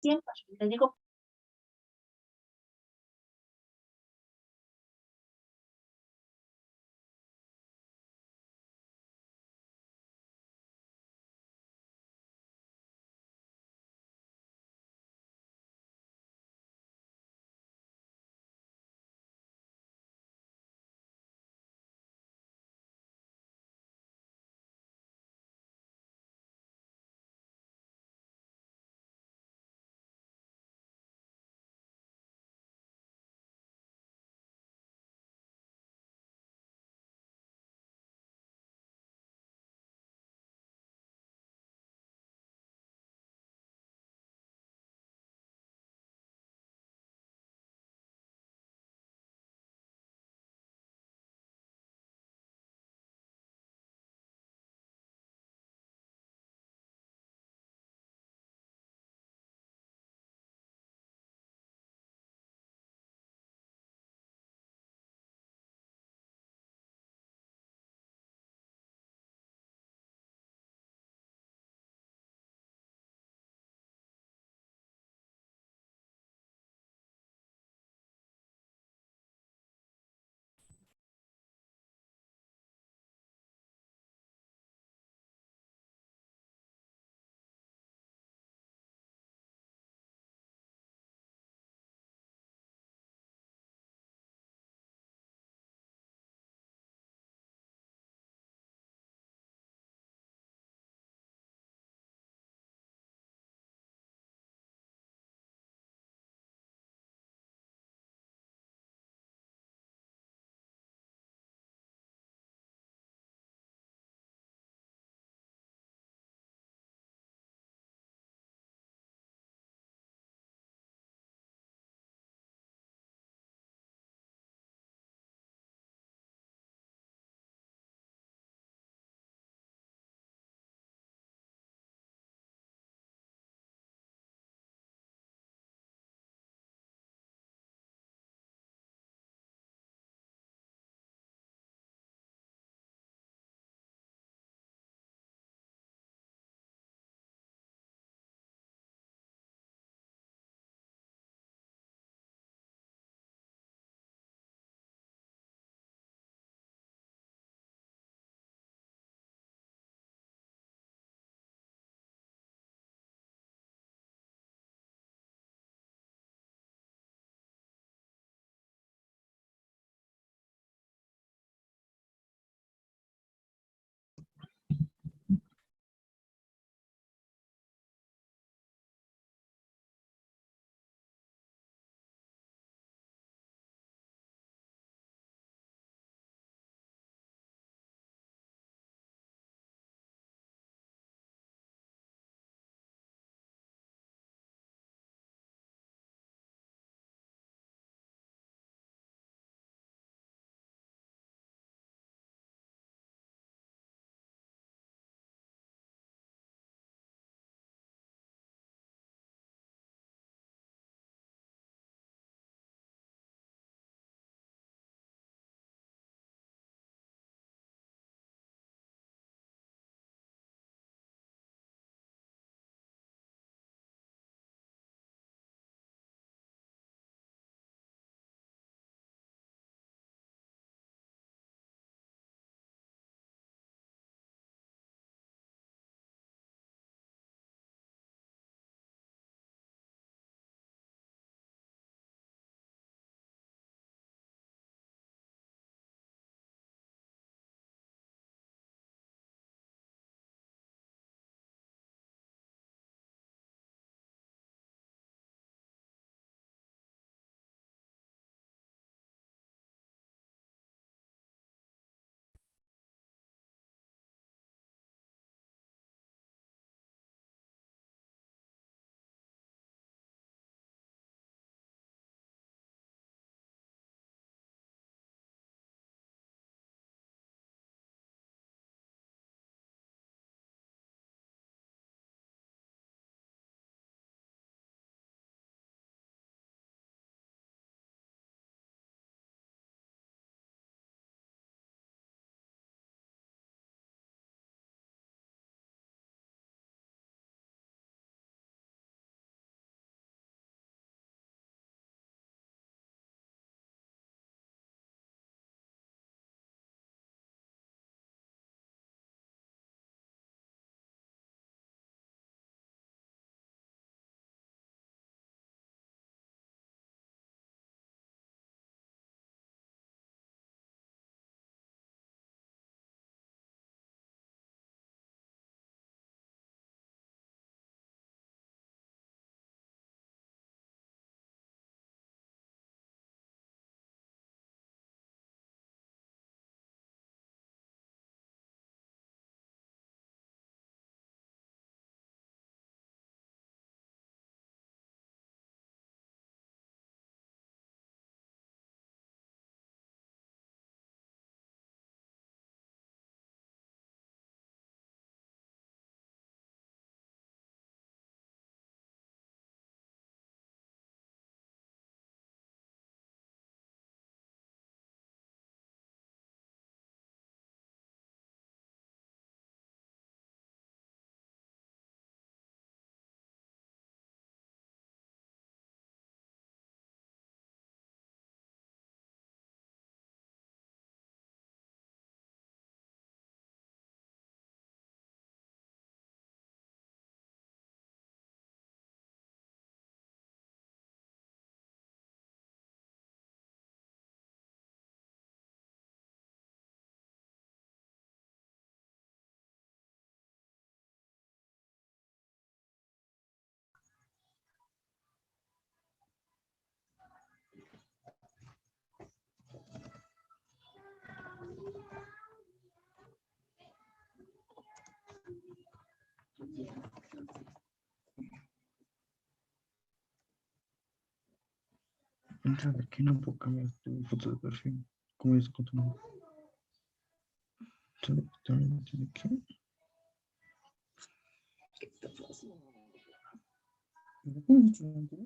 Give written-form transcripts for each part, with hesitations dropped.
tiempo, yo les digo Entra de aquí, no puedo cambiar tu foto de perfil. ¿Cómo es con tu nombre? También de aquí. ¿Cómo es tu nombre?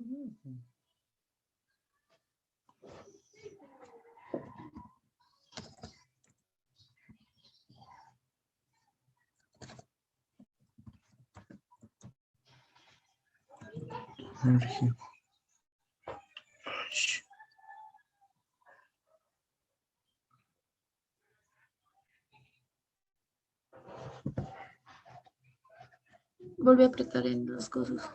Energía. Volví a apretar en las cosas.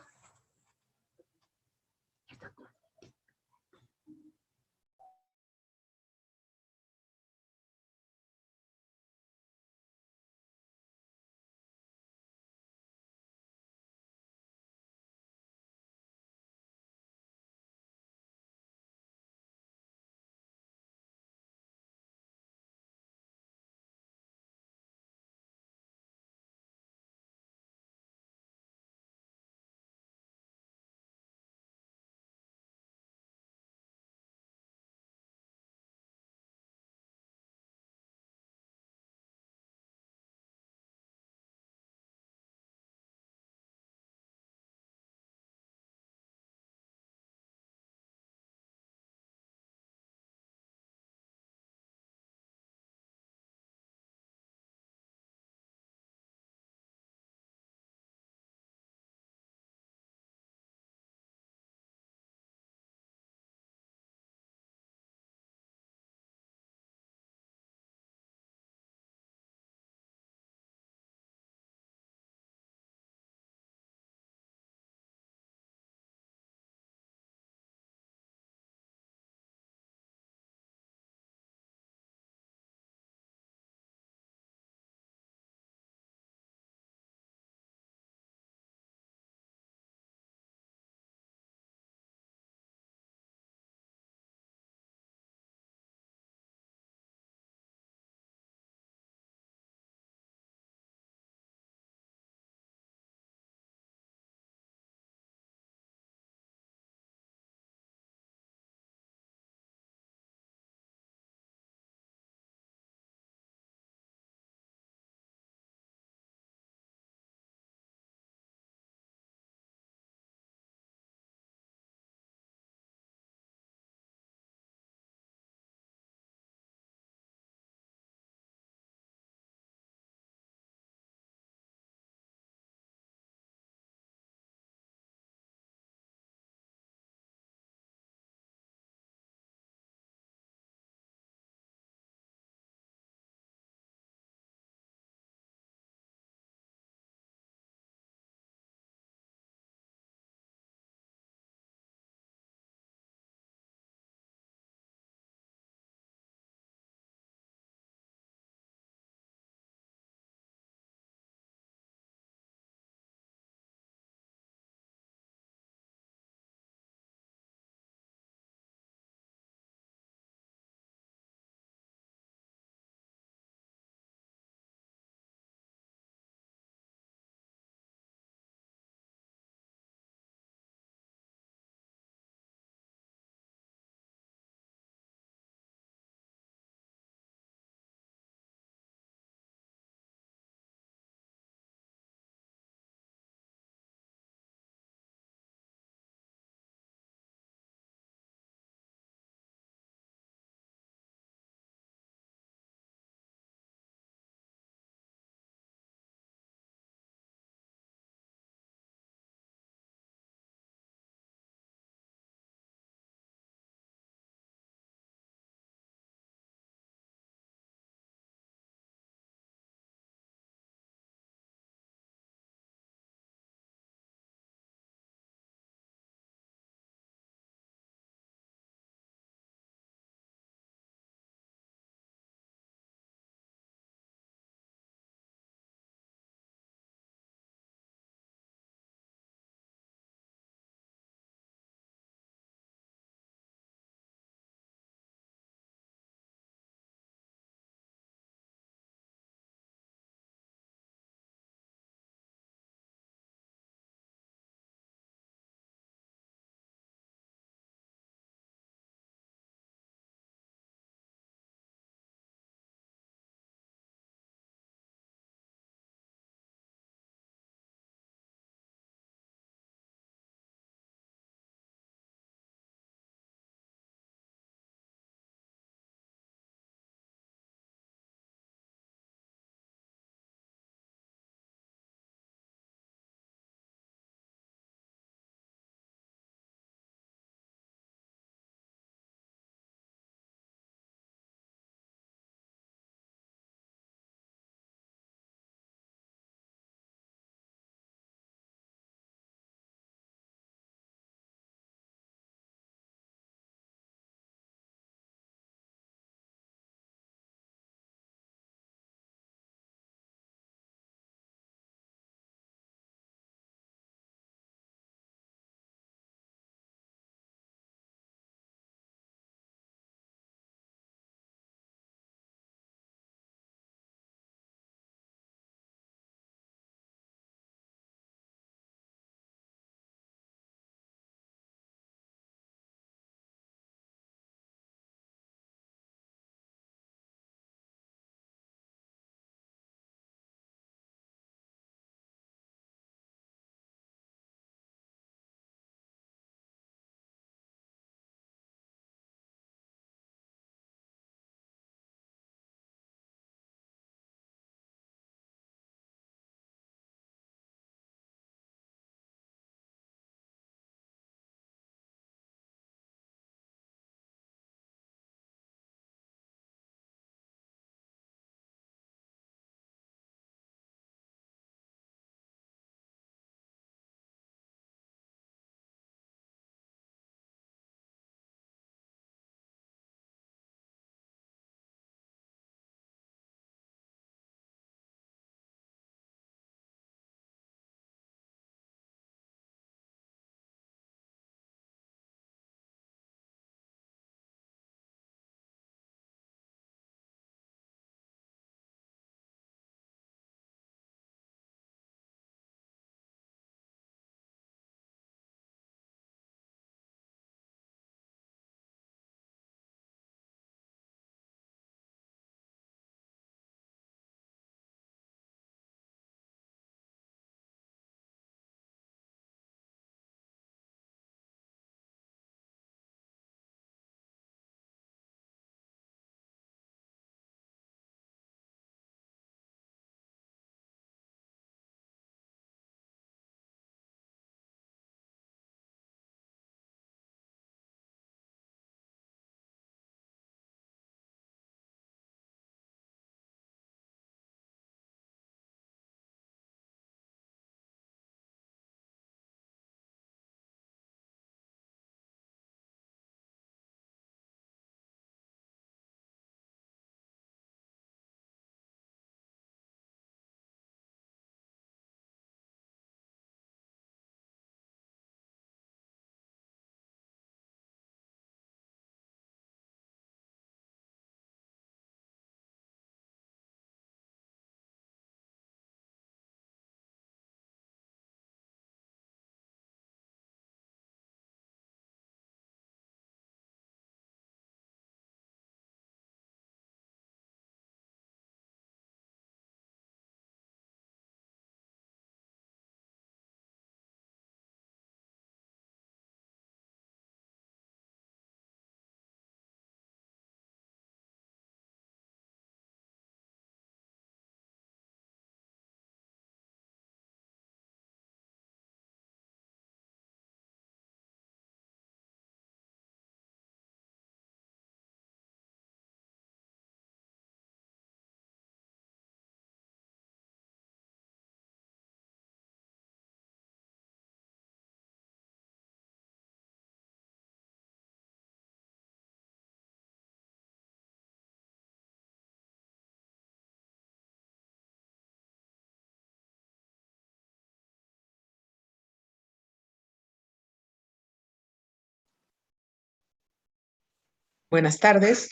Buenas tardes.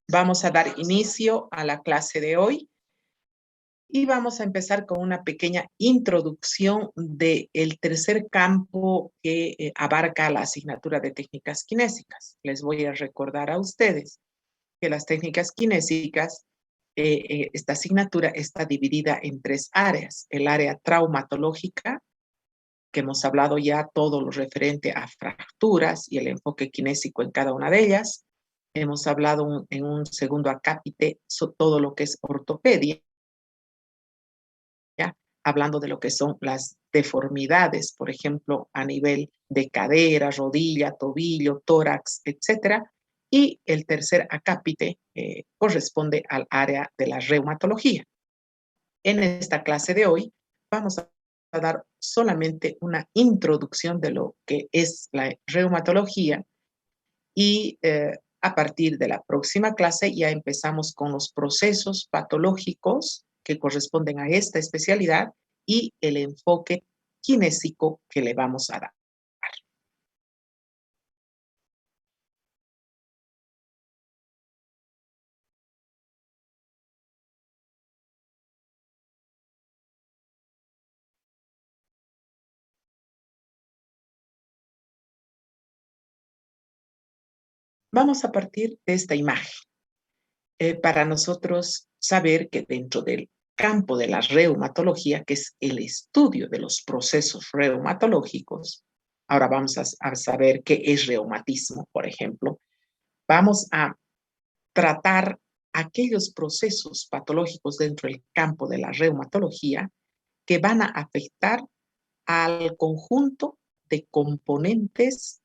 Vamos a dar inicio a la clase de hoy y vamos a empezar con una pequeña introducción del tercer campo que abarca la asignatura de técnicas kinésicas. Les voy a recordar a ustedes que las técnicas kinésicas, esta asignatura está dividida en tres áreas. El área traumatológica, que hemos hablado ya todo lo referente a fracturas y el enfoque kinésico en cada una de ellas. Hemos hablado en un segundo acápite sobre todo lo que es ortopedia, ¿ya? Hablando de lo que son las deformidades, por ejemplo, a nivel de cadera, rodilla, tobillo, tórax, etcétera. Y el tercer acápite corresponde al área de la reumatología. En esta clase de hoy vamos a dar solamente una introducción de lo que es la reumatología y a partir de la próxima clase ya empezamos con los procesos patológicos que corresponden a esta especialidad y el enfoque kinésico que le vamos a dar. Vamos a partir de esta imagen para nosotros saber que dentro del campo de la reumatología, que es el estudio de los procesos reumatológicos, ahora vamos a saber qué es reumatismo, por ejemplo. Vamos a tratar aquellos procesos patológicos dentro del campo de la reumatología que van a afectar al conjunto de componentes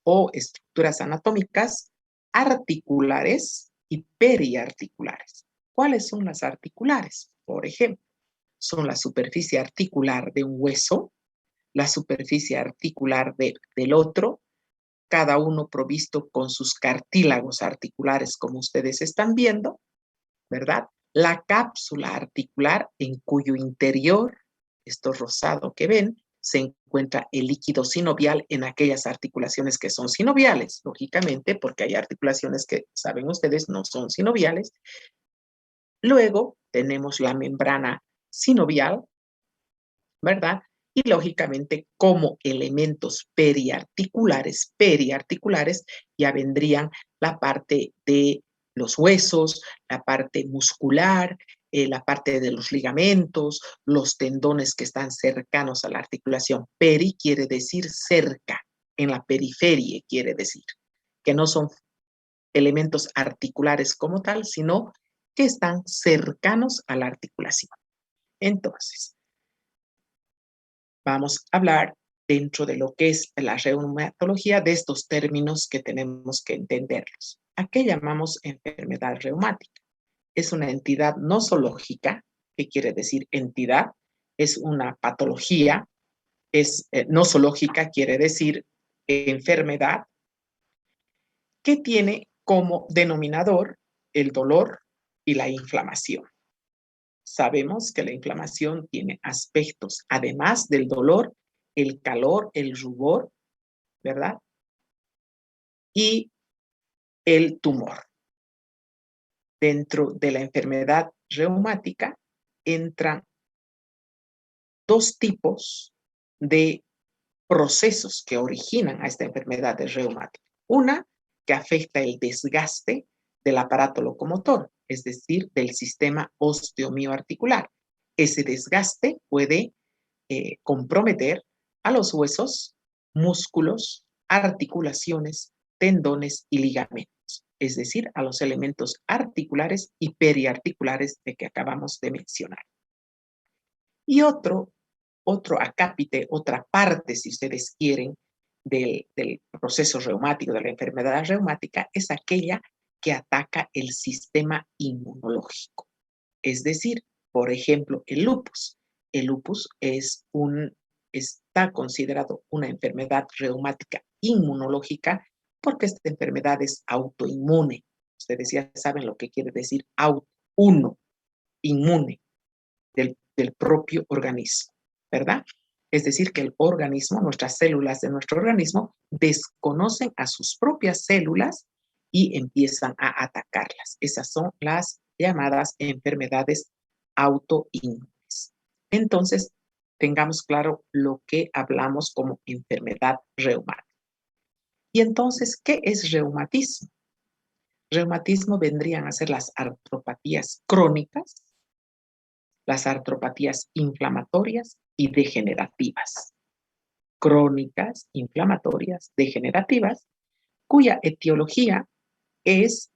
o estructuras anatómicas articulares y periarticulares. ¿Cuáles son las articulares? Por ejemplo, son la superficie articular de un hueso, la superficie articular del otro, cada uno provisto con sus cartílagos articulares, como ustedes están viendo, ¿verdad? La cápsula articular en cuyo interior, esto rosado que ven, se encuentra el líquido sinovial en aquellas articulaciones que son sinoviales, lógicamente, porque hay articulaciones que, saben ustedes, no son sinoviales. Luego tenemos la membrana sinovial, ¿verdad? Y lógicamente como elementos periarticulares ya vendrían la parte de los huesos, la parte muscular, la parte de los ligamentos, los tendones que están cercanos a la articulación. Peri quiere decir cerca, en la periferia quiere decir, que no son elementos articulares como tal, sino que están cercanos a la articulación. Entonces, vamos a hablar dentro de lo que es la reumatología de estos términos que tenemos que entenderlos. ¿A qué llamamos enfermedad reumática? Es una entidad nosológica, que quiere decir entidad, es una patología, es nosológica, quiere decir enfermedad, que tiene como denominador el dolor y la inflamación. Sabemos que la inflamación tiene aspectos, además del dolor, el calor, el rubor, ¿verdad? Y el tumor. Dentro de la enfermedad reumática entran dos tipos de procesos que originan a esta enfermedad reumática. Una que afecta el desgaste del aparato locomotor, es decir, del sistema osteomioarticular. Ese desgaste puede comprometer a los huesos, músculos, articulaciones, tendones y ligamentos, es decir, a los elementos articulares y periarticulares de que acabamos de mencionar. Y otro acápite, otra parte, si ustedes quieren, del proceso reumático, de la enfermedad reumática, es aquella que ataca el sistema inmunológico. Es decir, por ejemplo, el lupus. El lupus está considerado una enfermedad reumática inmunológica porque esta enfermedad es autoinmune. Ustedes ya saben lo que quiere decir inmune del propio organismo, ¿verdad? Es decir, que el organismo, nuestras células de nuestro organismo, desconocen a sus propias células y empiezan a atacarlas. Esas son las llamadas enfermedades autoinmunes. Entonces, tengamos claro lo que hablamos como enfermedad reumática. Y entonces, ¿qué es reumatismo? Reumatismo vendrían a ser las artropatías crónicas, las artropatías inflamatorias y degenerativas. Crónicas, inflamatorias, degenerativas, cuya etiología es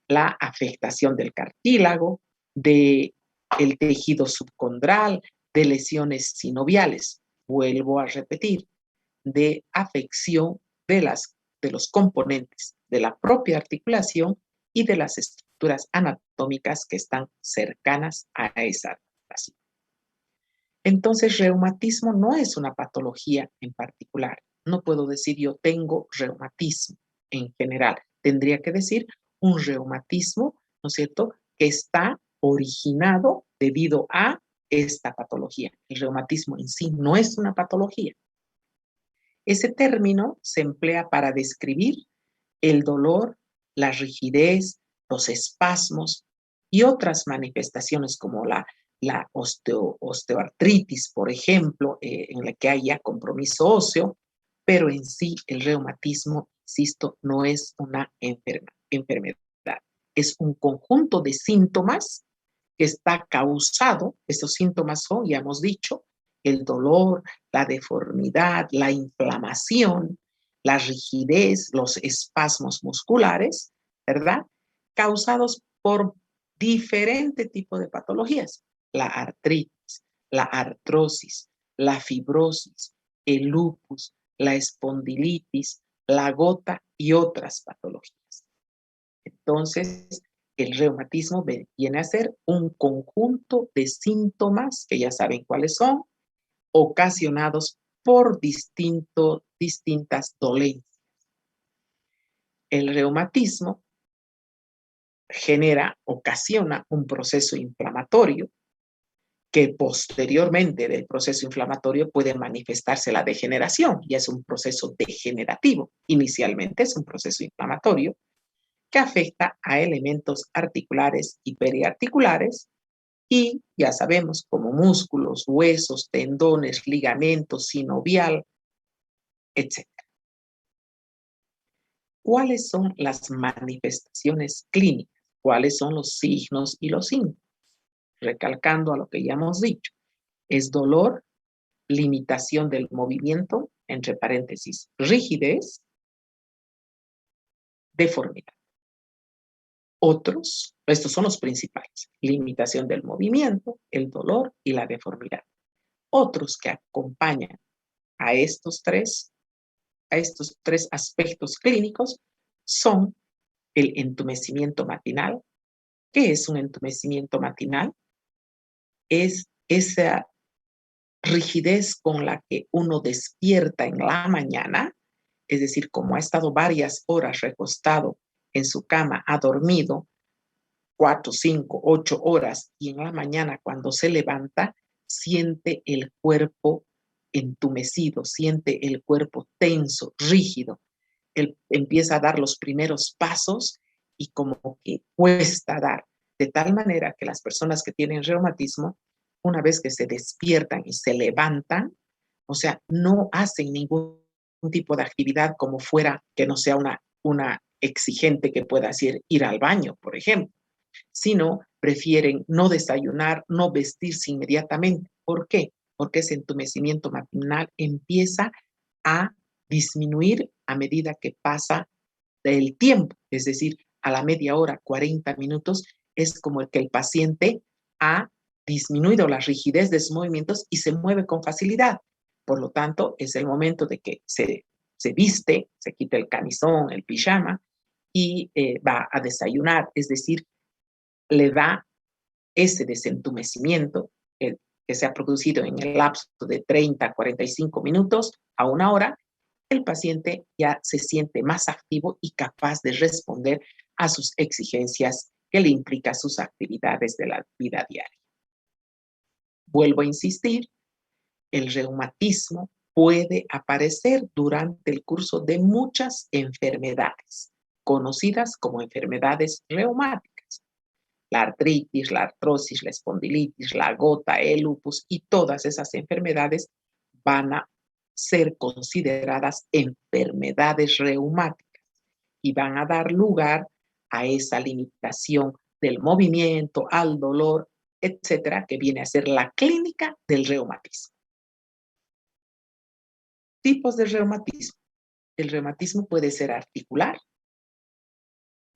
la afectación del cartílago, del tejido subcondral, de lesiones sinoviales. Vuelvo a repetir, de afección de los componentes de la propia articulación y de las estructuras anatómicas que están cercanas a esa articulación. Entonces, reumatismo no es una patología en particular. No puedo decir yo tengo reumatismo en general. Tendría que decir un reumatismo, ¿no es cierto?, que está originado debido a esta patología. El reumatismo en sí no es una patología. Ese término se emplea para describir el dolor, la rigidez, los espasmos y otras manifestaciones como la osteoartritis, por ejemplo, en la que haya compromiso óseo, pero en sí el reumatismo, insisto, no es una enfermedad. Es un conjunto de síntomas que está causado, estos síntomas son, ya hemos dicho, el dolor, la deformidad, la inflamación, la rigidez, los espasmos musculares, ¿verdad? Causados por diferente tipo de patologías. La artritis, la artrosis, la fibrosis, el lupus, la espondilitis, la gota y otras patologías. Entonces, el reumatismo viene a ser un conjunto de síntomas, que ya saben cuáles son, ocasionados por distintas dolencias. El reumatismo ocasiona un proceso inflamatorio que posteriormente del proceso inflamatorio puede manifestarse la degeneración, y es un proceso degenerativo. Inicialmente es un proceso inflamatorio que afecta a elementos articulares y periarticulares, y ya sabemos, como músculos, huesos, tendones, ligamentos, sinovial, etc. ¿Cuáles son las manifestaciones clínicas? ¿Cuáles son los signos y los síntomas? Recalcando a lo que ya hemos dicho, es dolor, limitación del movimiento, entre paréntesis, rigidez, deformidad. Estos son los principales: limitación del movimiento, el dolor y la deformidad. Otros que acompañan a estos tres aspectos clínicos son el entumecimiento matinal. ¿Qué es un entumecimiento matinal? Es esa rigidez con la que uno despierta en la mañana, es decir, como ha estado varias horas recostado en su cama, ha dormido 4, 5, 8 horas, y en la mañana cuando se levanta siente el cuerpo entumecido, siente el cuerpo tenso, rígido. Él empieza a dar los primeros pasos y como que cuesta dar, de tal manera que las personas que tienen reumatismo, una vez que se despiertan y se levantan, o sea, no hacen ningún tipo de actividad como fuera que no sea una exigente que pueda hacer ir al baño, por ejemplo, sino prefieren no desayunar, no vestirse inmediatamente. ¿Por qué? Porque ese entumecimiento matinal empieza a disminuir a medida que pasa el tiempo, es decir, a la media hora, 40 minutos, es como el que el paciente ha disminuido la rigidez de sus movimientos y se mueve con facilidad. Por lo tanto, es el momento de que se viste, se quita el camisón, el pijama y va a desayunar, es decir, le da ese desentumecimiento que se ha producido en el lapso de 30 a 45 minutos a una hora. El paciente ya se siente más activo y capaz de responder a sus exigencias que le implica sus actividades de la vida diaria. Vuelvo a insistir, el reumatismo puede aparecer durante el curso de muchas enfermedades. conocidas como enfermedades reumáticas. La artritis, la artrosis, la espondilitis, la gota, el lupus y todas esas enfermedades van a ser consideradas enfermedades reumáticas y van a dar lugar a esa limitación del movimiento, al dolor, etcétera, que viene a ser la clínica del reumatismo. Tipos de reumatismo. El reumatismo puede ser articular,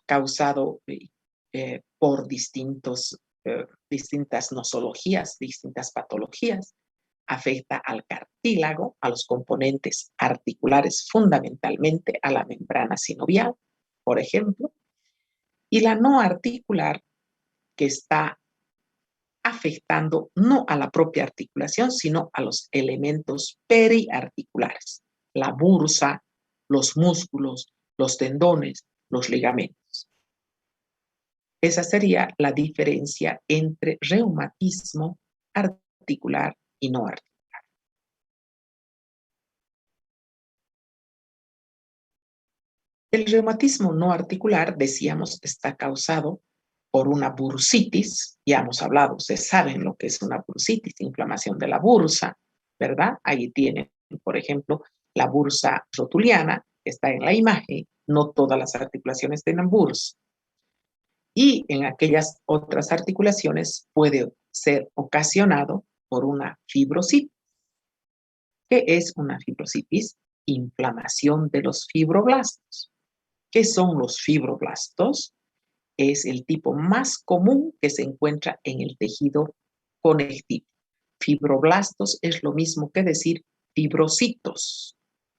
causado por distintas nosologías, distintas patologías. Afecta al cartílago, a los componentes articulares, fundamentalmente a la membrana sinovial, por ejemplo. Y la no articular, que está afectando no a la propia articulación, sino a los elementos periarticulares, la bursa, los músculos, los tendones, los ligamentos. Esa sería la diferencia entre reumatismo articular y no articular. El reumatismo no articular, decíamos, está causado por una bursitis. Ya hemos hablado, ustedes saben lo que es una bursitis, inflamación de la bursa, ¿verdad? Ahí tienen, por ejemplo, la bursa rotuliana, que está en la imagen. No todas las articulaciones tienen bursa. Y en aquellas otras articulaciones puede ser ocasionado por una fibrositis. ¿Qué es una fibrositis? Inflamación de los fibroblastos. ¿Qué son los fibroblastos? Es el tipo más común que se encuentra en el tejido conectivo. Fibroblastos es lo mismo que decir fibrocitos,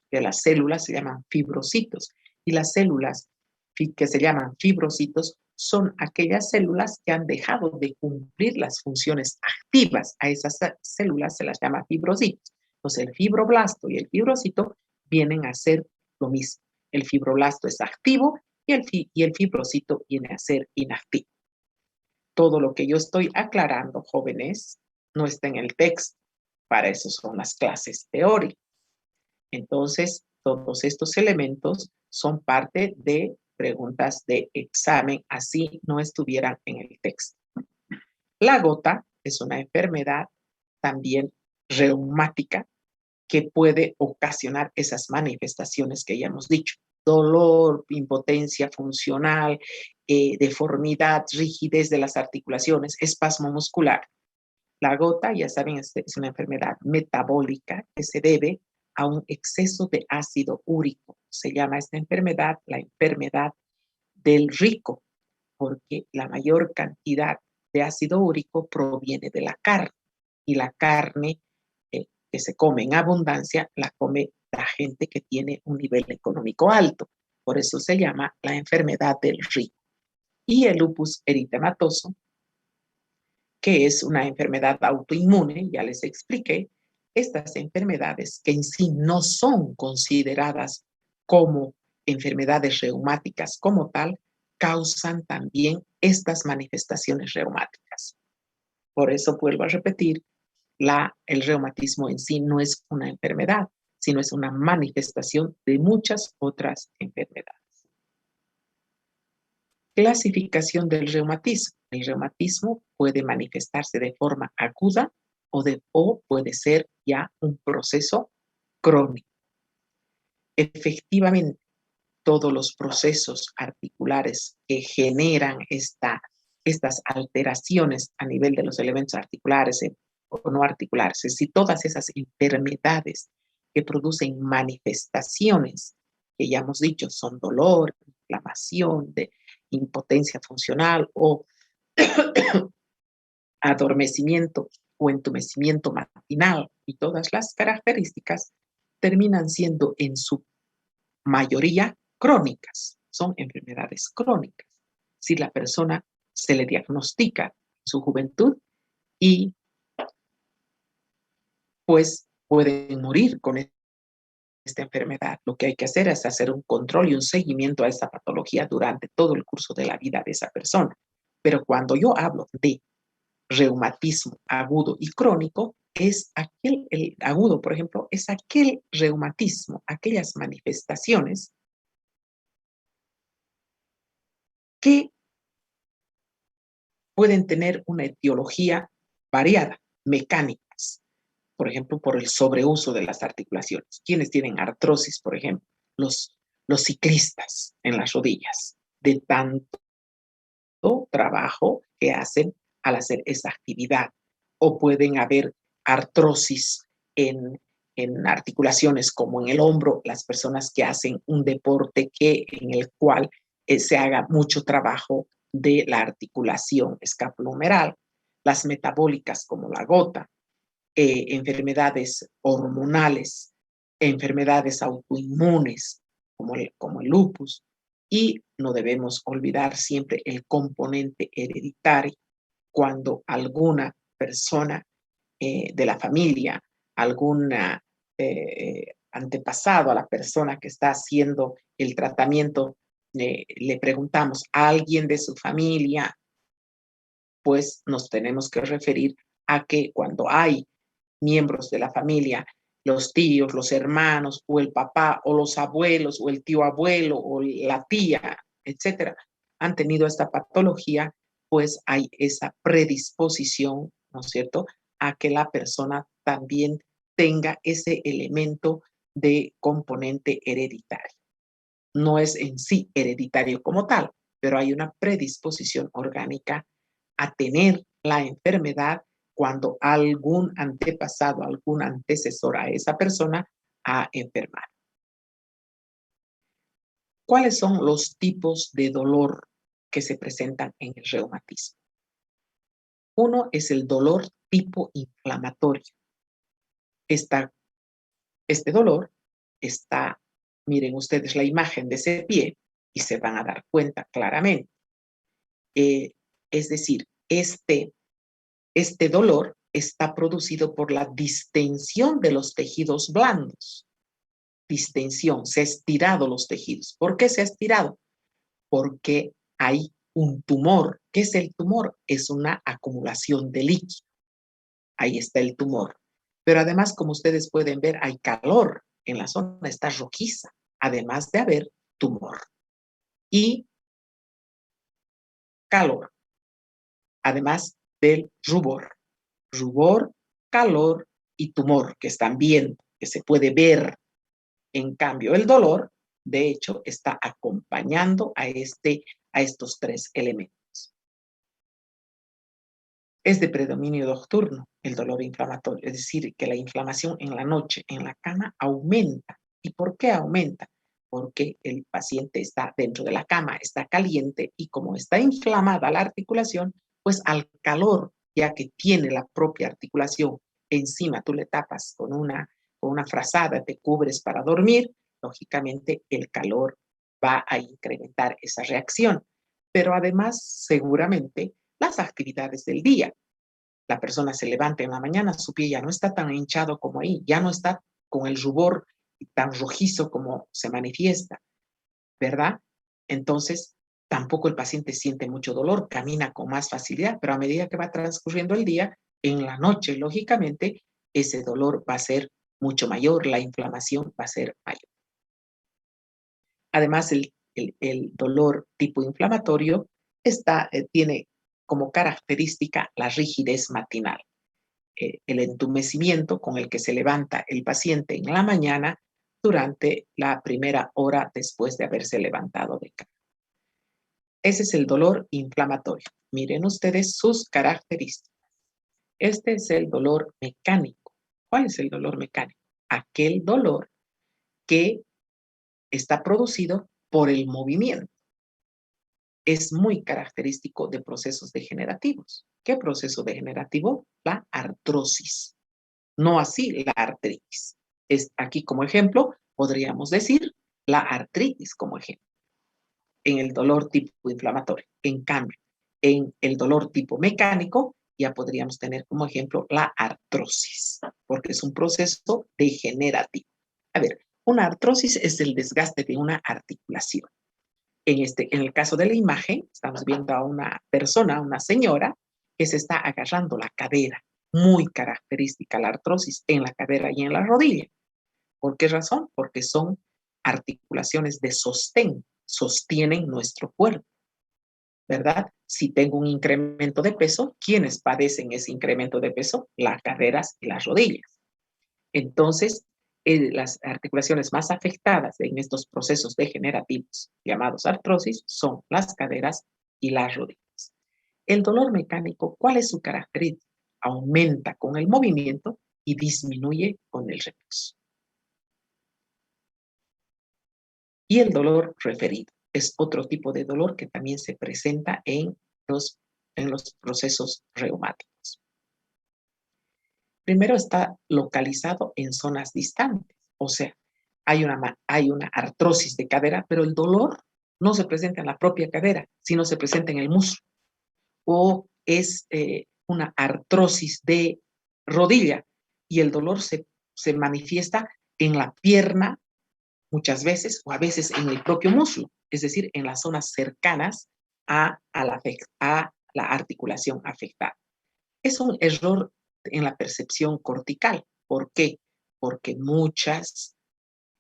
que las células se llaman fibrocitos, y las células que se llaman fibrocitos son aquellas células que han dejado de cumplir las funciones activas. A esas células se las llama fibrocitos. Entonces el fibroblasto y el fibrocito vienen a ser lo mismo. El fibroblasto es activo y el fibrocito viene a ser inactivo. Todo lo que yo estoy aclarando, jóvenes, no está en el texto. Para eso son las clases teóricas. Entonces, todos estos elementos son parte de preguntas de examen, así no estuvieran en el texto. La gota es una enfermedad también reumática que puede ocasionar esas manifestaciones que ya hemos dicho. Dolor, impotencia funcional, deformidad, rigidez de las articulaciones, espasmo muscular. La gota, ya saben, es una enfermedad metabólica que se debe a un exceso de ácido úrico. Se llama esta enfermedad la enfermedad del rico, porque la mayor cantidad de ácido úrico proviene de la carne, y la carne que se come en abundancia la come la gente que tiene un nivel económico alto. Por eso se llama la enfermedad del rico. Y el lupus eritematoso, que es una enfermedad autoinmune, ya les expliqué, estas enfermedades que en sí no son consideradas como enfermedades reumáticas como tal, causan también estas manifestaciones reumáticas. Por eso vuelvo a repetir, el reumatismo en sí no es una enfermedad, sino es una manifestación de muchas otras enfermedades. Clasificación del reumatismo. El reumatismo puede manifestarse de forma aguda o puede ser ya un proceso crónico. Efectivamente, todos los procesos articulares que generan estas alteraciones a nivel de los elementos articulares o no articulares, es decir, todas esas enfermedades que producen manifestaciones que ya hemos dicho son dolor, inflamación, de impotencia funcional o adormecimiento o entumecimiento matinal, y todas las características terminan siendo en su mayoría crónicas, son enfermedades crónicas. Si la persona se le diagnostica en su juventud y pues pueden morir con esta enfermedad. Lo que hay que hacer es hacer un control y un seguimiento a esa patología durante todo el curso de la vida de esa persona. Pero cuando yo hablo de reumatismo agudo y crónico, es el agudo, por ejemplo, es aquel reumatismo, aquellas manifestaciones que pueden tener una etiología variada, mecánicas, por ejemplo, por el sobreuso de las articulaciones. ¿Quiénes tienen artrosis, por ejemplo? Los ciclistas en las rodillas, de tanto trabajo que hacen al hacer esa actividad. O pueden haber artrosis en articulaciones como en el hombro, las personas que hacen un deporte en el cual se haga mucho trabajo de la articulación escapulohumeral, las metabólicas como la gota, enfermedades hormonales, enfermedades autoinmunes como el lupus, y no debemos olvidar siempre el componente hereditario cuando alguna persona de la familia, alguna antepasado a la persona que está haciendo el tratamiento, le preguntamos a alguien de su familia, pues nos tenemos que referir a que cuando hay miembros de la familia, los tíos, los hermanos, o el papá, o los abuelos, o el tío abuelo, o la tía, etcétera, han tenido esta patología, pues hay esa predisposición, ¿no es cierto?, a que la persona también tenga ese elemento de componente hereditario. No es en sí hereditario como tal, pero hay una predisposición orgánica a tener la enfermedad cuando algún antepasado, algún antecesor a esa persona ha enfermado. ¿Cuáles son los tipos de dolor que se presentan en el reumatismo? Uno es el dolor tipo inflamatorio. Este dolor está, miren ustedes la imagen de ese pie y se van a dar cuenta claramente. Es decir, este dolor está producido por la distensión de los tejidos blandos. Distensión, se ha estirado los tejidos. ¿Por qué se ha estirado? Porque hay un tumor. ¿Qué es el tumor? Es una acumulación de líquido. Ahí está el tumor. Pero además, como ustedes pueden ver, hay calor en la zona, está rojiza, además de haber tumor. Y calor, además del rubor. Rubor, calor y tumor que están viendo, que se puede ver. En cambio, el dolor, de hecho, está acompañando a estos tres elementos. Es de predominio nocturno el dolor inflamatorio, es decir, que la inflamación en la noche en la cama aumenta. ¿Y por qué aumenta? Porque el paciente está dentro de la cama, está caliente y como está inflamada la articulación, pues al calor, ya que tiene la propia articulación encima, tú le tapas con una frazada, te cubres para dormir, lógicamente el calor va a incrementar esa reacción. Pero además, seguramente, las actividades del día. La persona se levanta en la mañana, su pie ya no está tan hinchado como ahí, ya no está con el rubor tan rojizo como se manifiesta, ¿verdad? Entonces, tampoco el paciente siente mucho dolor, camina con más facilidad, pero a medida que va transcurriendo el día, en la noche, lógicamente, ese dolor va a ser mucho mayor, la inflamación va a ser mayor. Además, el dolor tipo inflamatorio tiene como característica la rigidez matinal, el entumecimiento con el que se levanta el paciente en la mañana durante la primera hora después de haberse levantado de cama. Ese es el dolor inflamatorio. Miren ustedes sus características. Este es el dolor mecánico. ¿Cuál es el dolor mecánico? Aquel dolor que está producido por el movimiento. Es muy característico de procesos degenerativos. ¿Qué proceso degenerativo? La artrosis. No así la artritis. Aquí como ejemplo podríamos decir la artritis como ejemplo en el dolor tipo inflamatorio. En cambio, en el dolor tipo mecánico ya podríamos tener como ejemplo la artrosis, porque es un proceso degenerativo. A ver, una artrosis es el desgaste de una articulación. En el caso de la imagen, estamos viendo a una persona, una señora, que se está agarrando la cadera. Muy característica la artrosis en la cadera y en la rodilla. ¿Por qué razón? Porque son articulaciones de sostén, sostienen nuestro cuerpo. ¿verdad? Si tengo un incremento de peso, ¿quiénes padecen ese incremento de peso? Las caderas y las rodillas. Entonces, las articulaciones más afectadas en estos procesos degenerativos llamados artrosis son las caderas y las rodillas. El dolor mecánico, ¿cuál es su característica? Aumenta con el movimiento y disminuye con el reposo. Y el dolor referido es otro tipo de dolor que también se presenta en los procesos reumáticos. Primero está localizado en zonas distantes, o sea, hay una artrosis de cadera, pero el dolor no se presenta en la propia cadera, sino se presenta en el muslo. O es una artrosis de rodilla y el dolor se manifiesta en la pierna muchas veces o a veces en el propio muslo, es decir, en las zonas cercanas a la articulación afectada. Es un error en la percepción cortical. ¿Por qué? Porque muchas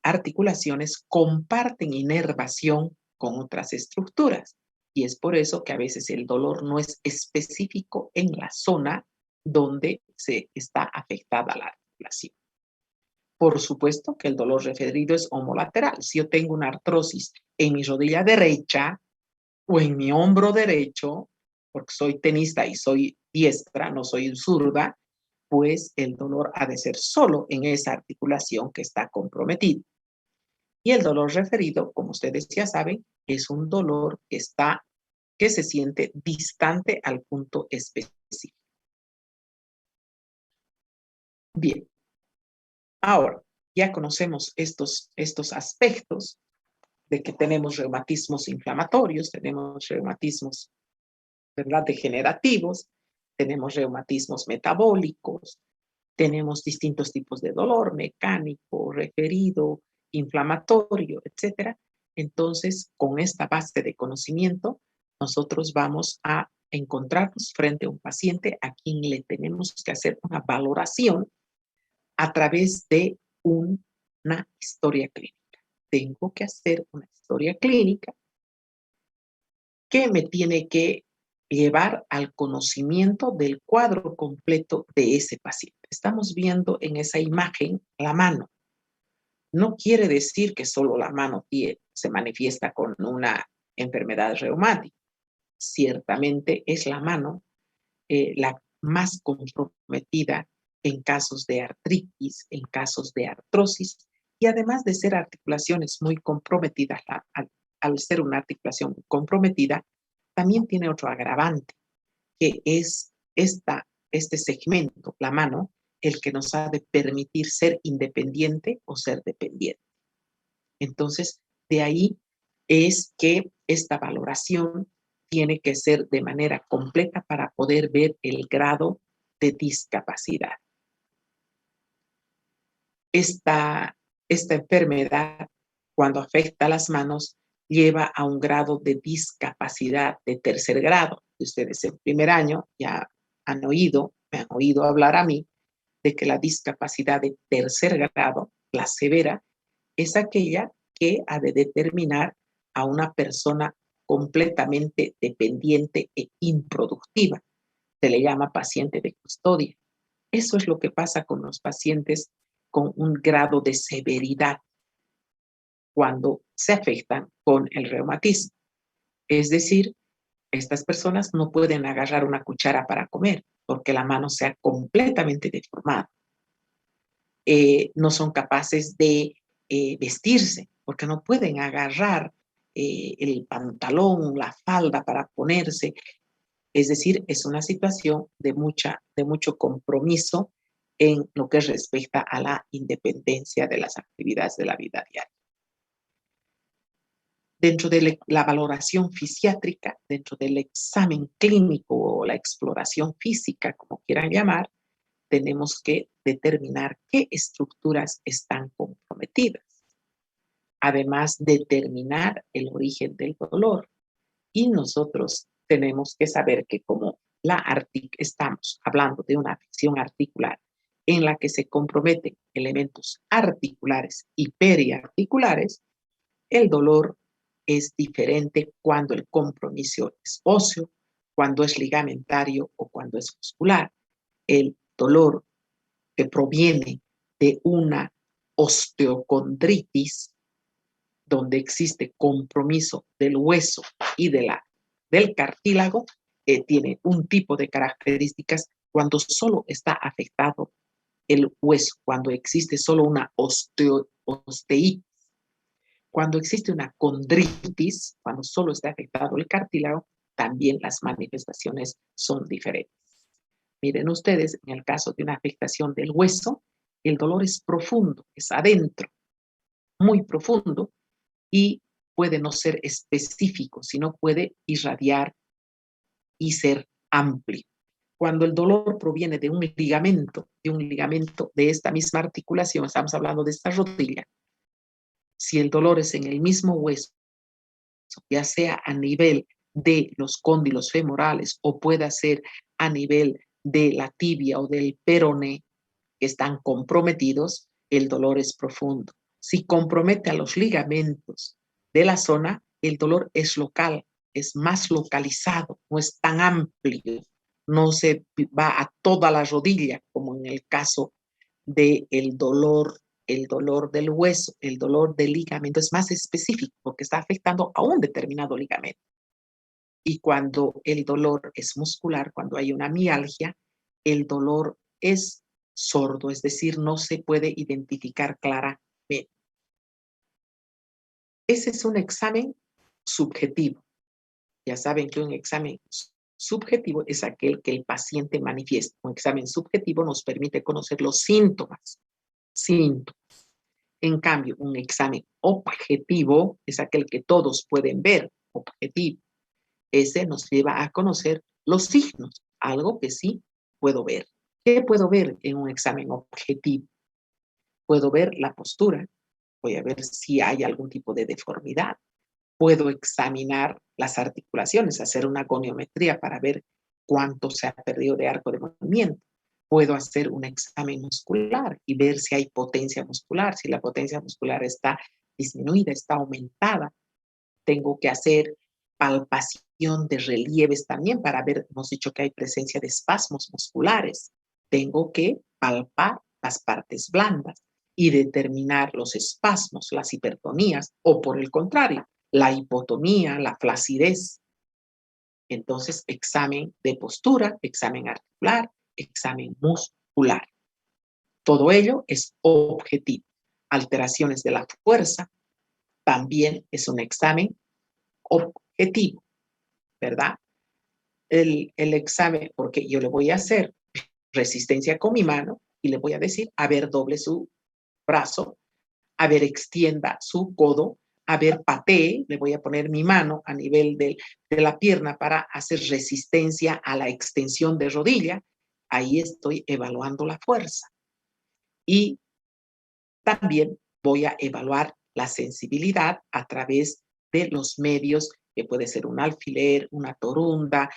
articulaciones comparten inervación con otras estructuras y es por eso que a veces el dolor no es específico en la zona donde se está afectada la articulación. Por supuesto que el dolor referido es homolateral. Si yo tengo una artrosis en mi rodilla derecha o en mi hombro derecho, porque soy tenista y soy diestra, no soy zurda, pues el dolor ha de ser solo en esa articulación que está comprometida. Y el dolor referido, como ustedes ya saben, es un dolor que se siente distante al punto específico. Bien, ahora ya conocemos estos aspectos de que tenemos reumatismos inflamatorios, tenemos reumatismos, ¿verdad?, degenerativos, tenemos reumatismos metabólicos, tenemos distintos tipos de dolor, mecánico, referido, inflamatorio, etc. Entonces, con esta base de conocimiento, nosotros vamos a encontrarnos frente a un paciente a quien le tenemos que hacer una valoración a través de una historia clínica. Tengo que hacer una historia clínica que me tiene que llevar al conocimiento del cuadro completo de ese paciente. Estamos viendo en esa imagen la mano. No quiere decir que solo la mano se manifiesta con una enfermedad reumática. Ciertamente es la mano la más comprometida en casos de artritis, en casos de artrosis, y además de ser articulaciones muy comprometidas, al ser una articulación comprometida, también tiene otro agravante, que es este segmento, la mano, el que nos ha de permitir ser independiente o ser dependiente. Entonces, de ahí es que esta valoración tiene que ser de manera completa para poder ver el grado de discapacidad. Esta enfermedad, cuando afecta a las manos, lleva a un grado de discapacidad de tercer grado. Ustedes en primer año ya me han oído hablar a mí de que la discapacidad de tercer grado, la severa, es aquella que ha de determinar a una persona completamente dependiente e improductiva. Se le llama paciente de custodia. Eso es lo que pasa con los pacientes con un grado de severidad cuando se afectan con el reumatismo. Es decir, estas personas no pueden agarrar una cuchara para comer porque la mano se ha completamente deformado. No son capaces de vestirse porque no pueden agarrar el pantalón, la falda para ponerse. Es decir, es una situación de mucho compromiso en lo que respecta a la independencia de las actividades de la vida diaria. Dentro de la valoración fisiátrica, dentro del examen clínico o la exploración física, como quieran llamar, tenemos que determinar qué estructuras están comprometidas. Además, determinar el origen del dolor. Y nosotros tenemos que saber que como estamos hablando de una afección articular en la que se comprometen elementos articulares y periarticulares, el dolor es diferente cuando el compromiso es óseo, cuando es ligamentario o cuando es muscular. El dolor que proviene de una osteocondritis, donde existe compromiso del hueso y del cartílago, tiene un tipo de características cuando solo está afectado el hueso, cuando existe solo una osteitis. Cuando existe una condritis, cuando solo está afectado el cartílago, también las manifestaciones son diferentes. Miren ustedes, en el caso de una afectación del hueso, el dolor es profundo, es adentro, muy profundo, y puede no ser específico, sino puede irradiar y ser amplio. Cuando el dolor proviene de un ligamento de esta misma articulación, estamos hablando de esta rodilla, si el dolor es en el mismo hueso, ya sea a nivel de los cóndilos femorales o pueda ser a nivel de la tibia o del peroné, que están comprometidos, el dolor es profundo. Si compromete a los ligamentos de la zona, el dolor es local, es más localizado, no es tan amplio, no se va a toda la rodilla, como en el caso del dolor, el dolor del hueso, el dolor del ligamento es más específico porque está afectando a un determinado ligamento. Y cuando el dolor es muscular, cuando hay una mialgia, el dolor es sordo, es decir, no se puede identificar claramente. Ese es un examen subjetivo. Ya saben que un examen subjetivo es aquel que el paciente manifiesta. Un examen subjetivo nos permite conocer los síntomas. En cambio, un examen objetivo es aquel que todos pueden ver, objetivo. Ese nos lleva a conocer los signos, algo que sí puedo ver. ¿Qué puedo ver en un examen objetivo? Puedo ver la postura, voy a ver si hay algún tipo de deformidad. Puedo examinar las articulaciones, hacer una goniometría para ver cuánto se ha perdido de arco de movimiento. Puedo hacer un examen muscular y ver si hay potencia muscular, si la potencia muscular está disminuida, está aumentada. Tengo que hacer palpación de relieves también para ver, hemos dicho que hay presencia de espasmos musculares. Tengo que palpar las partes blandas y determinar los espasmos, las hipertonías, o por el contrario, la hipotonía, la flacidez. Entonces, examen de postura, examen articular, examen muscular. Todo ello es objetivo. Alteraciones de la fuerza también es un examen objetivo, ¿verdad? El examen, porque yo le voy a hacer resistencia con mi mano y le voy a decir, a ver, doble su brazo, a ver, extienda su codo, a ver, patee, le voy a poner mi mano a nivel de la pierna para hacer resistencia a la extensión de rodilla. Ahí estoy evaluando la fuerza. Y también voy a evaluar la sensibilidad a través de los medios, que puede ser un alfiler, una torunda,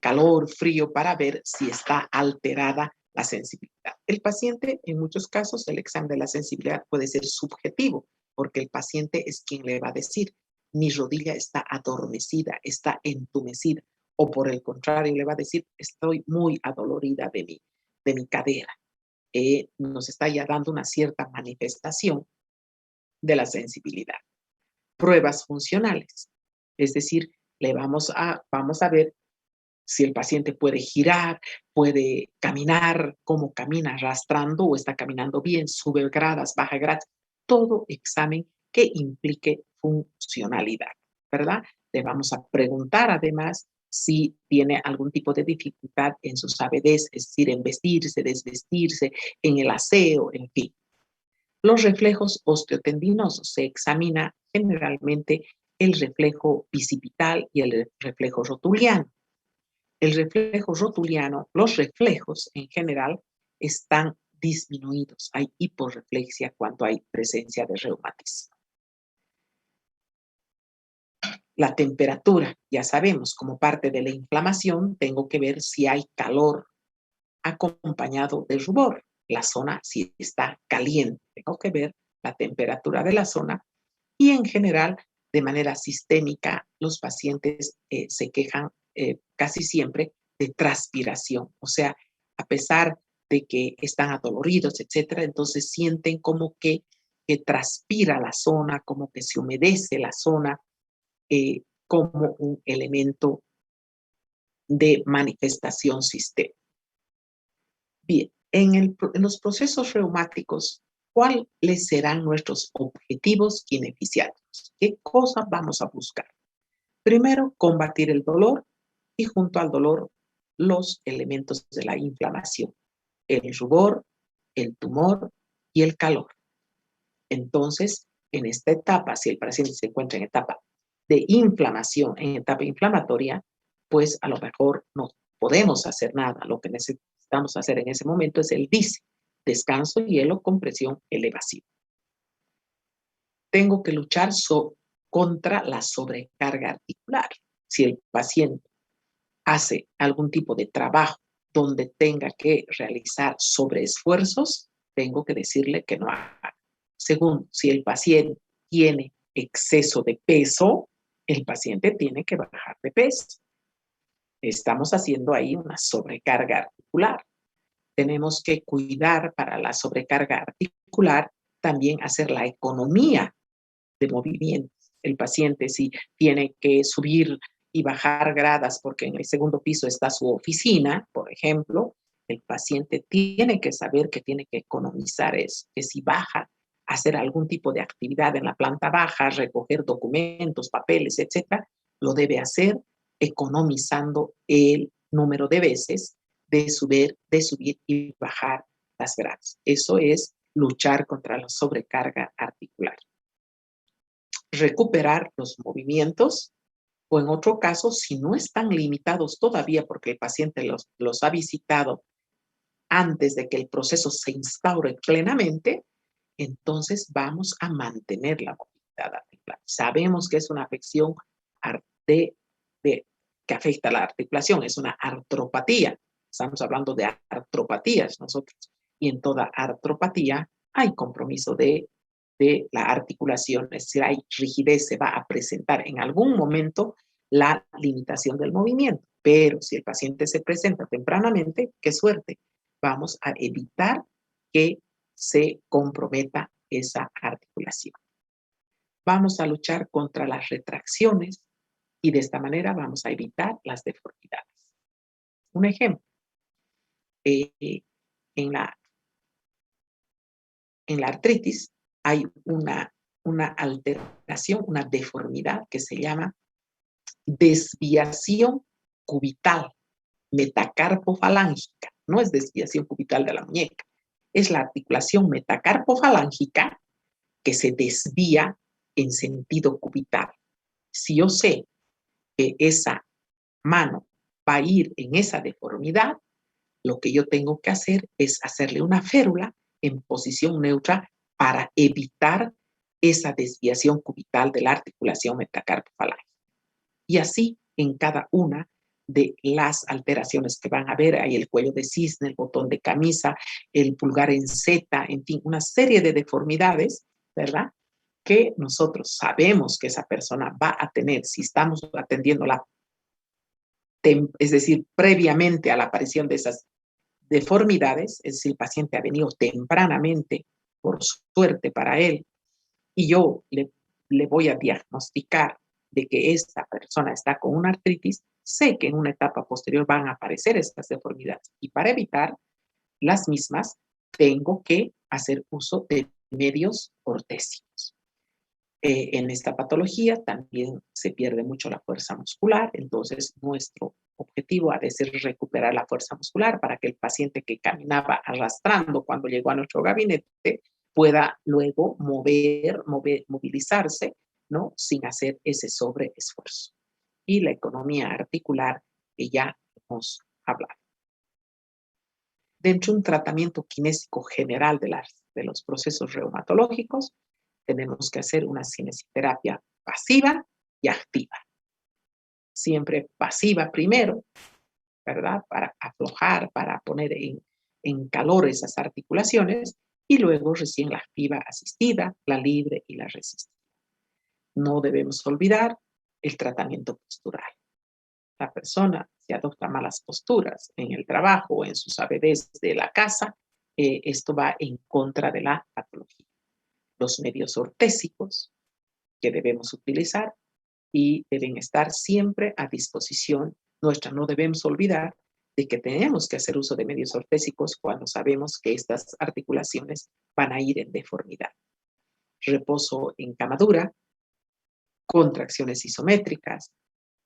calor, frío, para ver si está alterada la sensibilidad. El paciente, en muchos casos, el examen de la sensibilidad puede ser subjetivo, porque el paciente es quien le va a decir, mi rodilla está adormecida, está entumecida, o por el contrario, le va a decir, estoy muy adolorida de mi cadera. Nos está ya dando una cierta manifestación de la sensibilidad. Pruebas funcionales, es decir, vamos a ver si el paciente puede girar, puede caminar, cómo camina, arrastrando o está caminando bien, sube gradas, baja gradas, todo examen que implique funcionalidad, ¿verdad? Le vamos a preguntar además si tiene algún tipo de dificultad en su sabedez, es decir, en vestirse, desvestirse, en el aseo, en fin. Los reflejos osteotendinosos se examina generalmente el reflejo bicipital y el reflejo rotuliano. El reflejo rotuliano, los reflejos en general están disminuidos. Hay hiporreflexia cuando hay presencia de reumatismo. La temperatura, ya sabemos, como parte de la inflamación, tengo que ver si hay calor acompañado de rubor. La zona si está caliente, tengo que ver la temperatura de la zona y en general de manera sistémica, los pacientes se quejan casi siempre de transpiración. O sea, a pesar de que están adoloridos, etcétera, entonces sienten como que transpira la zona, como que se humedece la zona, como un elemento de manifestación sistémica. Bien, en los procesos reumáticos, ¿cuáles serán nuestros objetivos beneficiarios? ¿Qué cosas vamos a buscar? Primero, combatir el dolor y junto al dolor los elementos de la inflamación, el rubor, el tumor y el calor. Entonces, en esta etapa, si el paciente se encuentra en etapa de inflamación, en etapa inflamatoria, pues a lo mejor no podemos hacer nada. Lo que necesitamos hacer en ese momento es el DICE, descanso, hielo, compresión, elevación. Tengo que luchar contra la sobrecarga articular. Si el paciente hace algún tipo de trabajo donde tenga que realizar sobreesfuerzos, tengo que decirle que no haga. Segundo, si el paciente tiene exceso de peso, el paciente tiene que bajar de peso. Estamos haciendo ahí una sobrecarga articular. Tenemos que cuidar para la sobrecarga articular, también hacer la economía de movimientos. El paciente, si tiene que subir y bajar gradas porque en el segundo piso está su oficina, por ejemplo, el paciente tiene que saber que tiene que economizar eso, que si baja, hacer algún tipo de actividad en la planta baja, recoger documentos, papeles, etcétera, lo debe hacer economizando el número de veces de subir y bajar las gradas. Eso es luchar contra la sobrecarga articular. Recuperar los movimientos, o en otro caso, si no están limitados todavía porque el paciente los ha visitado antes de que el proceso se instaure plenamente, entonces vamos a mantener la movilidad articular. Sabemos que es una afección que afecta a la articulación, es una artropatía. Estamos hablando de artropatías nosotros. Y en toda artropatía hay compromiso de la articulación, es decir, hay rigidez, se va a presentar en algún momento la limitación del movimiento. Pero si el paciente se presenta tempranamente, qué suerte, vamos a evitar que se comprometa esa articulación. Vamos a luchar contra las retracciones y de esta manera vamos a evitar las deformidades. Un ejemplo, en la artritis hay una alteración, una deformidad que se llama desviación cubital metacarpofalángica. No es desviación cubital de la muñeca, es la articulación metacarpofalángica que se desvía en sentido cubital. Si yo sé que esa mano va a ir en esa deformidad, lo que yo tengo que hacer es hacerle una férula en posición neutra para evitar esa desviación cubital de la articulación metacarpofalángica. Y así en cada una de las alteraciones que van a ver, hay el cuello de cisne, el botón de camisa, el pulgar en Z, en fin, una serie de deformidades, ¿verdad? Que nosotros sabemos que esa persona va a tener si estamos atendiéndola, es decir, previamente a la aparición de esas deformidades, es decir, el paciente ha venido tempranamente, por suerte para él, y yo le voy a diagnosticar de que esta persona está con una artritis, sé que en una etapa posterior van a aparecer estas deformidades. Y para evitar las mismas, tengo que hacer uso de medios ortésicos. En esta patología también se pierde mucho la fuerza muscular, entonces nuestro objetivo ha de ser recuperar la fuerza muscular para que el paciente que caminaba arrastrando cuando llegó a nuestro gabinete pueda luego movilizarse, ¿no? Sin hacer ese sobreesfuerzo. Y la economía articular que ya hemos hablado. Dentro de un tratamiento kinésico general de los procesos reumatológicos, tenemos que hacer una cinesioterapia pasiva y activa. Siempre pasiva primero, ¿verdad? Para aflojar, para poner en calor esas articulaciones, y luego recién la activa asistida, la libre y la resistida. No debemos olvidar el tratamiento postural. La persona si adopta malas posturas en el trabajo o en sus saberes de la casa, esto va en contra de la patología. Los medios ortésicos que debemos utilizar y deben estar siempre a disposición nuestra. No debemos olvidar de que tenemos que hacer uso de medios ortésicos cuando sabemos que estas articulaciones van a ir en deformidad. Reposo en cama dura, contracciones isométricas,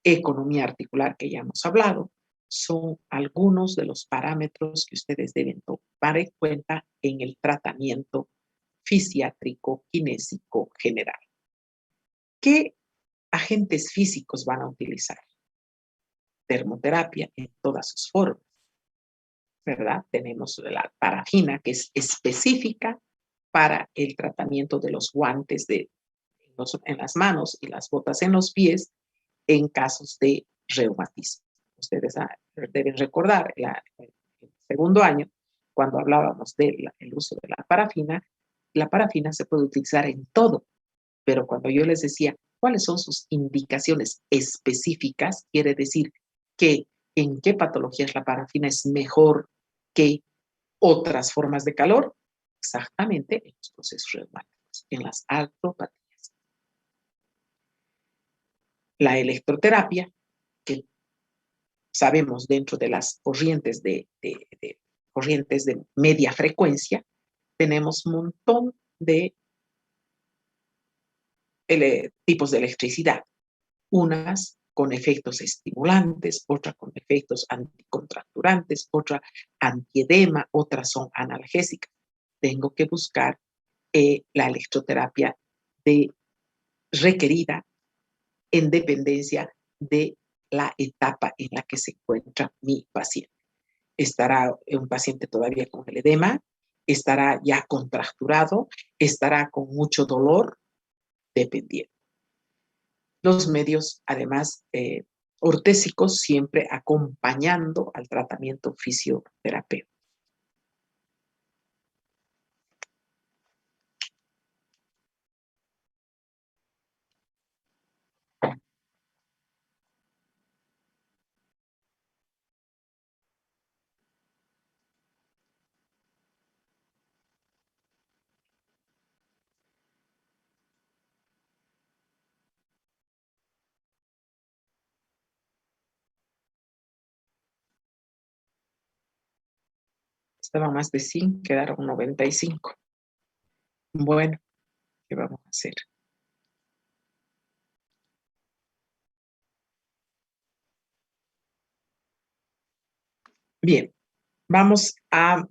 economía articular que ya hemos hablado, son algunos de los parámetros que ustedes deben tomar en cuenta en el tratamiento fisiátrico kinésico general. ¿Qué agentes físicos van a utilizar? Termoterapia en todas sus formas, ¿verdad? Tenemos la parafina, que es específica para el tratamiento de los guantes en las manos y las botas en los pies en casos de reumatismo. Ustedes deben recordar el segundo año, cuando hablábamos del uso de la parafina se puede utilizar en todo, pero cuando yo les decía cuáles son sus indicaciones específicas, quiere decir que en qué patologías la parafina es mejor que otras formas de calor, exactamente en los procesos reumáticos, en las artropatías. La electroterapia, que sabemos dentro de las corrientes corrientes de media frecuencia, tenemos un montón de tipos de electricidad, unas con efectos estimulantes, otras con efectos anticontracturantes, otra antiedema, otras son analgésicas. Tengo que buscar la electroterapia requerida en dependencia de la etapa en la que se encuentra mi paciente. ¿Estará un paciente todavía con el edema? ¿Estará ya contracturado? ¿Estará con mucho dolor? Dependiendo. Los medios, además, ortésicos, siempre acompañando al tratamiento fisioterapéutico. Estaban más de 100, quedaron 95. Bueno, ¿qué vamos a hacer? Bien, vamos a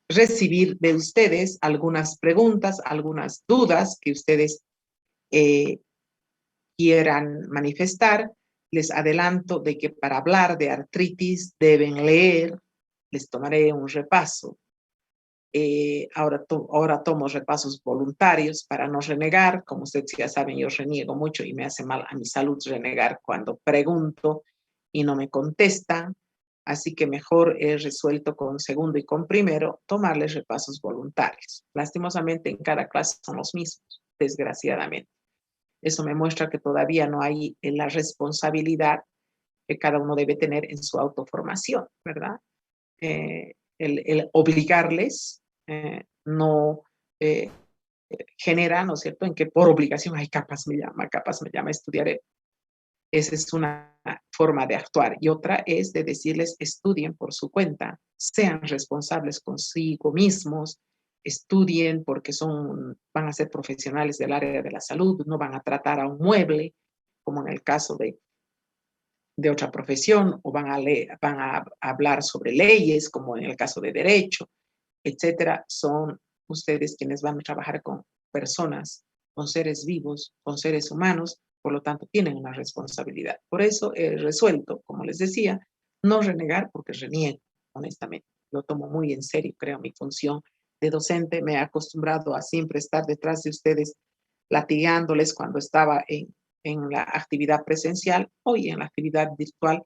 recibir de ustedes algunas preguntas, algunas dudas que ustedes quieran manifestar. Les adelanto de que para hablar de artritis deben leer, les tomaré un repaso. Ahora tomo repasos voluntarios para no renegar. Como ustedes ya saben, yo reniego mucho y me hace mal a mi salud renegar cuando pregunto y no me contestan. Así que mejor he resuelto con segundo y con primero tomarles repasos voluntarios. Lastimosamente en cada clase son los mismos, desgraciadamente. Eso me muestra que todavía no hay la responsabilidad que cada uno debe tener en su autoformación, ¿verdad? El obligarles no genera, ¿no es cierto?, en que por obligación, ay, capaz me llama, estudiaré. Esa es una forma de actuar. Y otra es de decirles, estudien por su cuenta, sean responsables consigo mismos, estudien porque van a ser profesionales del área de la salud, no van a tratar a un mueble, como en el caso de otra profesión, o van a hablar sobre leyes, como en el caso de derecho, etcétera. Son ustedes quienes van a trabajar con personas, con seres vivos, con seres humanos, por lo tanto tienen una responsabilidad. Por eso he resuelto, como les decía, no renegar porque reniego, honestamente. Lo tomo muy en serio, creo, mi función de docente. Me he acostumbrado a siempre estar detrás de ustedes, latigándoles cuando estaba en la actividad presencial. Hoy en la actividad virtual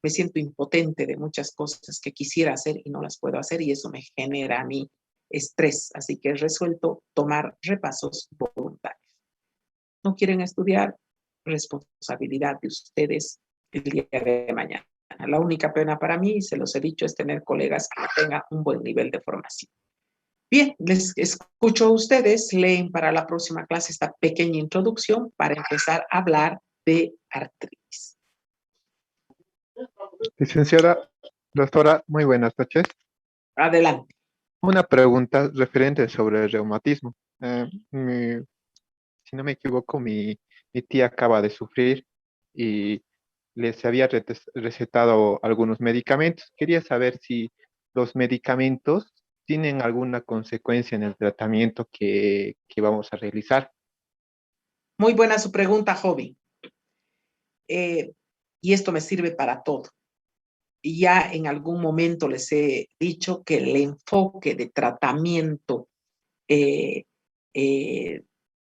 me siento impotente de muchas cosas que quisiera hacer y no las puedo hacer, y eso me genera a mí estrés, así que he resuelto tomar repasos voluntarios. ¿No quieren estudiar? Responsabilidad de ustedes el día de mañana. La única pena para mí, se los he dicho, es tener colegas que tengan un buen nivel de formación. Bien, les escucho a ustedes, leen para la próxima clase esta pequeña introducción para empezar a hablar de artritis. Licenciada, doctora, muy buenas noches. Adelante. Una pregunta referente sobre el reumatismo. Si no me equivoco, mi tía acaba de sufrir y les había recetado algunos medicamentos. Quería saber si los medicamentos tienen alguna consecuencia en el tratamiento que vamos a realizar. Muy buena su pregunta, joven. Y esto me sirve para todo. Y ya en algún momento les he dicho que el enfoque de tratamiento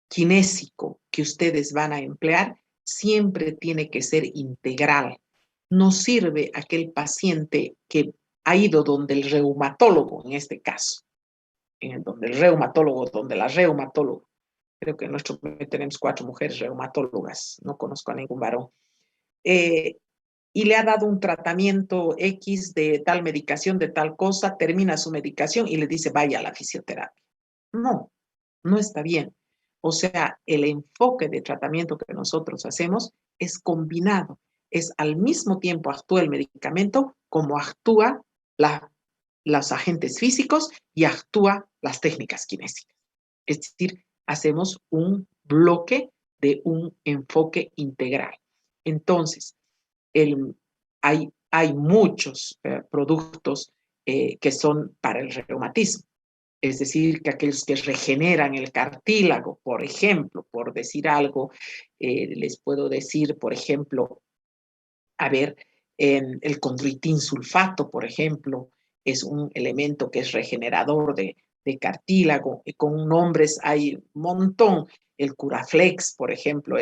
kinésico que ustedes van a emplear siempre tiene que ser integral. No sirve aquel paciente que ha ido donde el reumatólogo, en este caso, donde la reumatóloga. Creo que en nuestro país tenemos 4 mujeres reumatólogas, no conozco a ningún varón. Y le ha dado un tratamiento X de tal medicación, de tal cosa, termina su medicación y le dice, vaya a la fisioterapia. No, no está bien. O sea, el enfoque de tratamiento que nosotros hacemos es combinado. Es al mismo tiempo actúa el medicamento como actúa los agentes físicos y actúa las técnicas kinésicas. Es decir, hacemos un bloque de un enfoque integral. Entonces, hay muchos productos que son para el reumatismo. Es decir, que aquellos que regeneran el cartílago, por ejemplo, por decir algo, les puedo decir, por ejemplo, a ver, el condroitin sulfato, por ejemplo, es un elemento que es regenerador de cartílago, y con nombres hay un montón. El Curaflex, por ejemplo,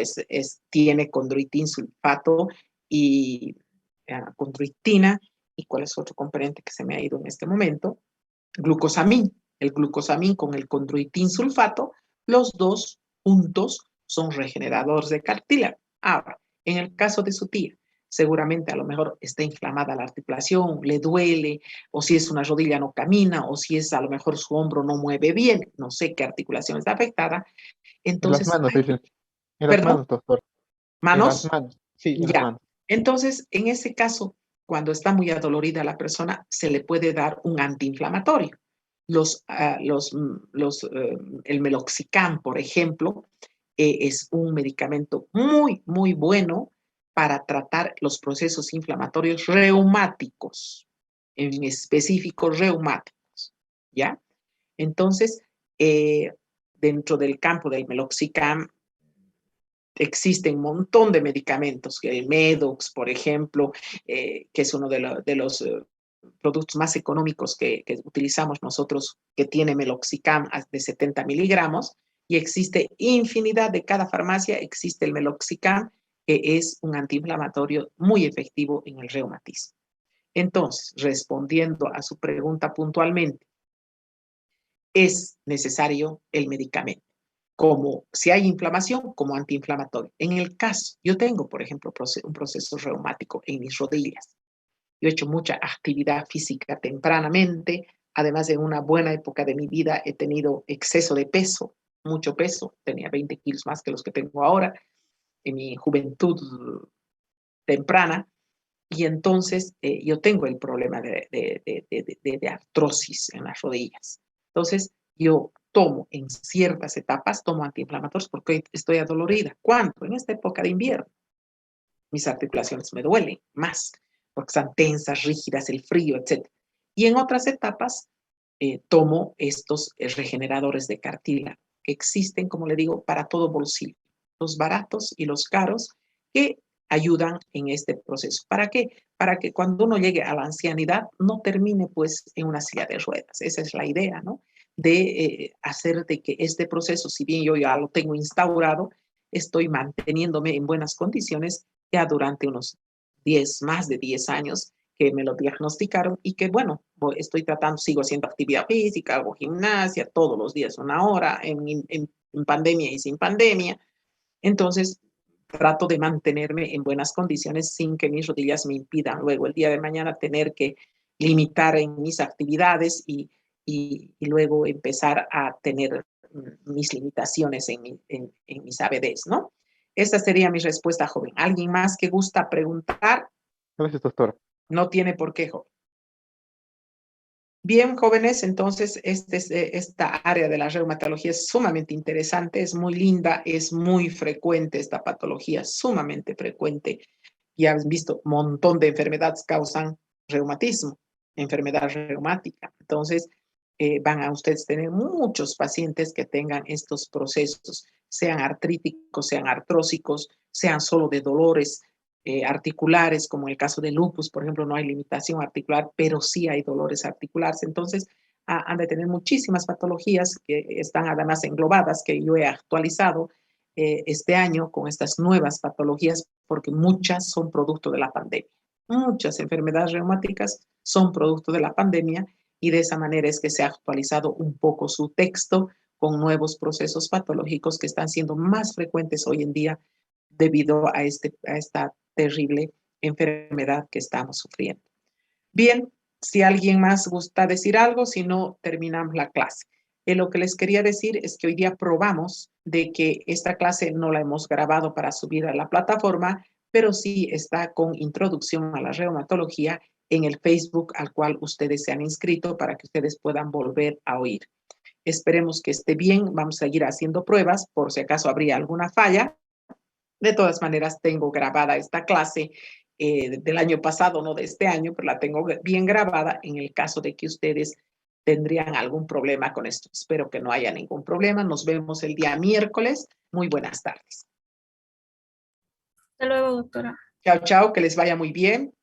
tiene condroitin sulfato y condroitina, y cuál es otro componente que se me ha ido en este momento, glucosamín. El glucosamín con el condroitin sulfato, los dos juntos son regeneradores de cartílago. Ahora, en el caso de su tía, seguramente a lo mejor está inflamada la articulación, le duele, o si es una rodilla no camina, o si es a lo mejor su hombro no mueve bien, no sé qué articulación está afectada. Entonces, En las manos, licenciada. En las ¿perdón? manos, doctor. En las ¿Manos? manos. Sí, en las Ya. manos. Entonces, en ese caso, cuando está muy adolorida la persona, se le puede dar un antiinflamatorio. El meloxicam, por ejemplo, es un medicamento muy, muy bueno para tratar los procesos inflamatorios reumáticos, en específico reumáticos, ¿ya? Entonces, dentro del campo del meloxicam, existen un montón de medicamentos, el Medox, por ejemplo, que es uno de los productos más económicos que utilizamos nosotros, que tiene meloxicam de 70 miligramos, y existe infinidad de cada farmacia, existe el meloxicam, que es un antiinflamatorio muy efectivo en el reumatismo. Entonces, respondiendo a su pregunta puntualmente, es necesario el medicamento, como si hay inflamación, como antiinflamatorio. En el caso, yo tengo, por ejemplo, un proceso reumático en mis rodillas. Yo he hecho mucha actividad física tempranamente, además de una buena época de mi vida he tenido exceso de peso, mucho peso, tenía 20 kilos más que los que tengo ahora, en mi juventud temprana, y entonces yo tengo el problema de artrosis en las rodillas. Entonces, yo tomo en ciertas etapas, tomo antiinflamatorios porque estoy adolorida. ¿Cuándo? En esta época de invierno. Mis articulaciones me duelen más porque están tensas, rígidas, el frío, etc. Y en otras etapas tomo estos regeneradores de cartílago que existen, como le digo, para todo bolsillo. Los baratos y los caros que ayudan en este proceso. ¿Para qué? Para que cuando uno llegue a la ancianidad no termine pues en una silla de ruedas. Esa es la idea, ¿no? De hacer de que este proceso, si bien yo ya lo tengo instaurado, estoy manteniéndome en buenas condiciones ya durante unos más de 10 años, que me lo diagnosticaron y que, bueno, estoy tratando, sigo haciendo actividad física, hago gimnasia todos los días, 1 hora, en pandemia y sin pandemia. Entonces, trato de mantenerme en buenas condiciones sin que mis rodillas me impidan luego el día de mañana tener que limitar en mis actividades y luego empezar a tener mis limitaciones en mis ABDs, ¿no? Esa sería mi respuesta, joven. ¿Alguien más que gusta preguntar? Gracias, doctora. No tiene por qué, joven. Bien, jóvenes, entonces esta área de la reumatología es sumamente interesante, es muy linda, es muy frecuente esta patología, sumamente frecuente. Ya han visto, un montón de enfermedades causan reumatismo, enfermedad reumática. Entonces, van a ustedes tener muchos pacientes que tengan estos procesos, sean artríticos, sean artrósicos, sean solo de dolores articulares, como en el caso de lupus, por ejemplo, no hay limitación articular, pero sí hay dolores articulares. Entonces, han de tener muchísimas patologías que están además englobadas, que yo he actualizado este año con estas nuevas patologías, porque muchas son producto de la pandemia. Muchas enfermedades reumáticas son producto de la pandemia y de esa manera es que se ha actualizado un poco su texto con nuevos procesos patológicos que están siendo más frecuentes hoy en día debido a esta terrible enfermedad que estamos sufriendo. Bien, si alguien más gusta decir algo, si no, terminamos la clase. Lo que les quería decir es que hoy día probamos de que esta clase no la hemos grabado para subir a la plataforma, pero sí está con introducción a la reumatología en el Facebook al cual ustedes se han inscrito para que ustedes puedan volver a oír. Esperemos que esté bien, vamos a seguir haciendo pruebas por si acaso habría alguna falla. De todas maneras, tengo grabada esta clase del año pasado, no de este año, pero la tengo bien grabada en el caso de que ustedes tendrían algún problema con esto. Espero que no haya ningún problema. Nos vemos el día miércoles. Muy buenas tardes. Hasta luego, doctora. Chao, chao, que les vaya muy bien.